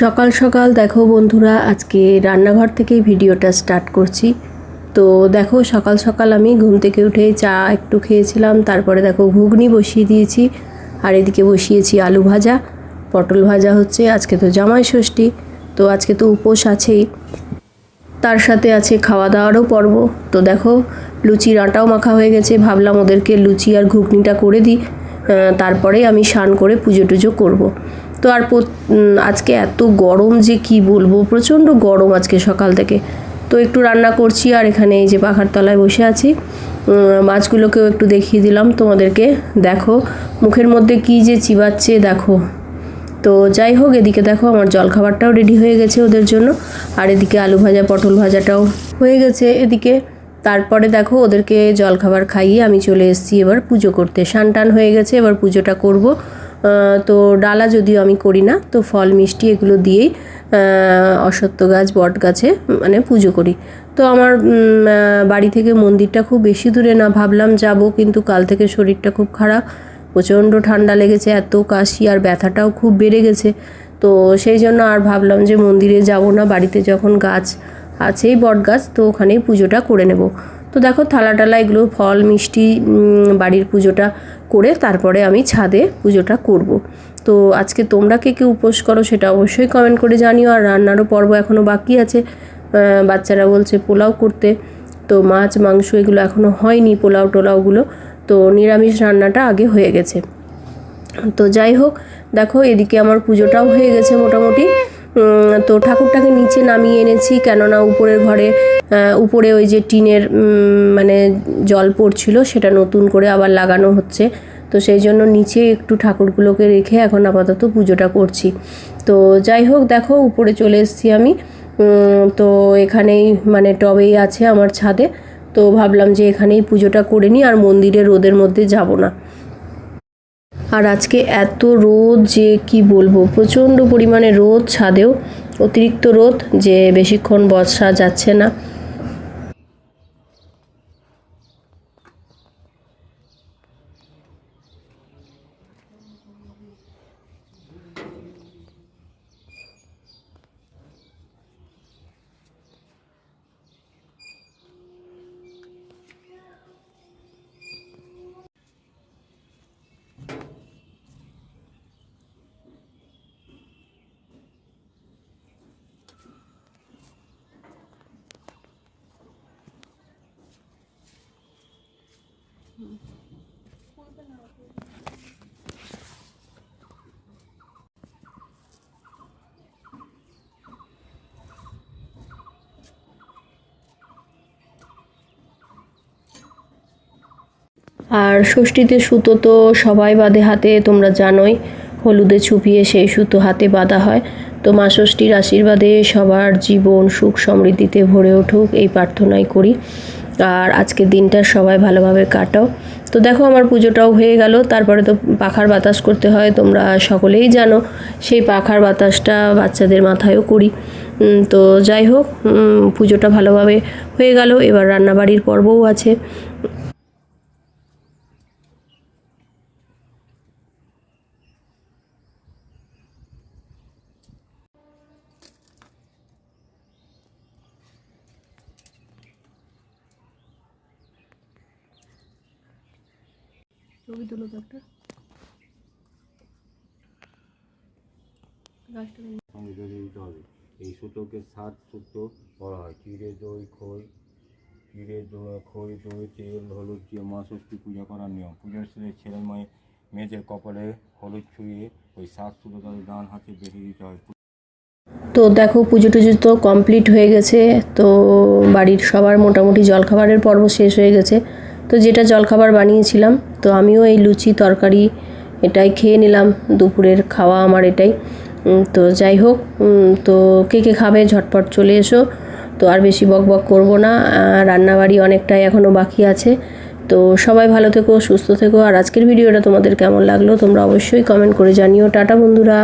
সকাল সকাল দেখো বন্ধুরা, আজকে রান্নাঘর থেকেই ভিডিওটা স্টার্ট করছি। তো দেখো সকাল সকাল আমি ঘুম থেকে উঠে চা একটু খেয়েছিলাম, তারপরে দেখো ঘুগনি বসিয়ে দিয়েছি, আর এদিকে বসিয়েছি আলু ভাজা, পটল ভাজা হচ্ছে। আজকে তো জামাই ষষ্ঠী, তো আজকে তো উপোস আছেই, তার সাথে আছে খাওয়া দাওয়ারও পর্ব। তো দেখো লুচির আটাও মাখা হয়ে গেছে, ভাবলাম ওদেরকে লুচি আর ঘুগনিটা করে দিই, তারপরে আমি স্নান করে পুজো টুজো করবো। তো আর আজকে এত গরম যে কি বলবো, প্রচণ্ড গরম আজকে সকাল থেকে। তো একটু রান্না করছি, আর এখানে এই যে পাখার তলায় বসে আছি। মাছগুলোকেও একটু দেখিয়ে দিলাম তোমাদেরকে, দেখো মুখের মধ্যে কি যে চিবাচ্ছে দেখো। তো যাই হোক, এদিকে দেখো আমার জলখাবারটাও রেডি হয়ে গেছে ওদের জন্য, আর এদিকে আলু ভাজা পটল ভাজাটাও হয়ে গেছে এদিকে। তারপরে দেখো ওদেরকে জলখাবার খাইয়ে আমি চলে এসেছি এবার পুজো করতে। স্নান টান হয়ে গেছে, এবার পুজোটা করব। তো ডালা যদিও আমি করি না, তো ফল মিষ্টি এগুলো দিয়েই অশ্বত্থ গাছ বট গাছে মানে পুজো করি। তো আমার বাড়ি থেকে মন্দিরটা খুব বেশি দূরে না, ভাবলাম যাব, কিন্তু কাল থেকে শরীরটা খুব খারাপ, প্রচণ্ড ঠান্ডা লেগেছে, এত কাশি আর ব্যথাটাও খুব বেড়ে গেছে। তো সেই জন্য আর ভাবলাম যে মন্দিরে যাব না, বাড়িতে যখন গাছ আছেই বট গাছ, তো ওখানেই পুজোটা করে নেব। তো দেখো থালা টালা এগুলো ফল মিষ্টি বাড়ির পুজোটা করে তারপরে আমি ছাদে পুজোটা করব। তো আজকে তোমরা কে কে উপোস করো সেটা অবশ্যই কমেন্ট করে জানিও। আর রান্নারও পর্ব এখনও বাকি আছে, বাচ্চারা বলছে পোলাও করতে, তো মাছ মাংস এগুলো এখনও হয়নি, পোলাও টোলাওগুলো। তো নিরামিষ রান্নাটা আগে হয়ে গেছে। তো যাই হোক, দেখো এদিকে আমার পুজোটাও হয়ে গেছে মোটামুটি। তো ঠাকুরটাকে নিচে নামিয়ে এনেছি, কেননা উপরের ঘরে উপরে ওই যে টিনের মানে জল পড়ছিল, সেটা নতুন করে আবার লাগানো হচ্ছে। তো সেই জন্য নিচে একটু ঠাকুরগুলোকে রেখে এখন আপাতত পুজোটা করছি। তো যাই হোক, দেখো উপরে চলে এসেছি আমি। তো এখানেই মানে টবেই আছে আমার ছাদে, তো ভাবলাম যে এখানেই পুজোটা করে নিই, আর মন্দিরে রোদের মধ্যে যাব না। আর আজকে এত রোদ যে কি বলবো, প্রচণ্ড পরিমাণে রোদ, ছাদেও অতিরিক্ত রোদ, যে বেশিক্ষণ বসা যাচ্ছে না। আর ষষ্ঠীতে সুতো তো সবাই বাঁধে হাতে, তোমরা জানোই, হলুদে ছুপিয়ে সেই সুতো হাতে বাঁধা হয়। তো মা ষষ্ঠীর আশীর্বাদে সবার জীবন সুখ সমৃদ্ধিতে ভরে উঠুক, এই প্রার্থনাই করি। আর আজকের দিনটা সবাই ভালোভাবে কাটাও। তো দেখো আমার পুজোটাও হয়ে গেল, তারপরে তো পাখার বাতাস করতে হয়, তোমরা সকলেই জানো। সেই পাখার বাতাসটা বাচ্চাদের মাথায়ও করি। তো যাই হোক, পুজোটা ভালোভাবে হয়ে গেল, এবার রান্নাবাড়ির পর্বও আছে। ছবি তুলো তো একটা। এই সুতোকে 7 সুতো বলা হয়। চিড়ে দই খই, খই দই তেল হলুদ দিয়ে মা ষষ্ঠী পূজা করার নিয়ম। পূজার শেষে ছেলে মেয়েদের কপালে হলুদ ছুঁয়ে ওই 7 সুতো তাদের ডান হাতে বেঁধে দিতে হয়। তো দেখো পুজো টুজো তো কমপ্লিট হয়ে গেছে। তো বাড়ির সবার মোটামুটি জলখাবারের পর্ব শেষ হয়ে গেছে। তো যেটা জলখাবার বানিয়েছিলাম, তো আমিও এই লুচি তরকারি এটাই খেয়ে নিলাম, দুপুরের খাওয়া আমার এটাই। তো যাই হোক, তো কে কে খাবে ঝটপট চলে এসো। তো আর বেশি বক বক করবো না, রান্নাবাড়ি অনেকটাই এখনও বাকি আছে। তো সবাই ভালো থেকো, সুস্থ থেকো। আর আজকের ভিডিওটা তোমাদের কেমন লাগলো তোমরা অবশ্যই কমেন্ট করে জানিও। টাটা বন্ধুরা।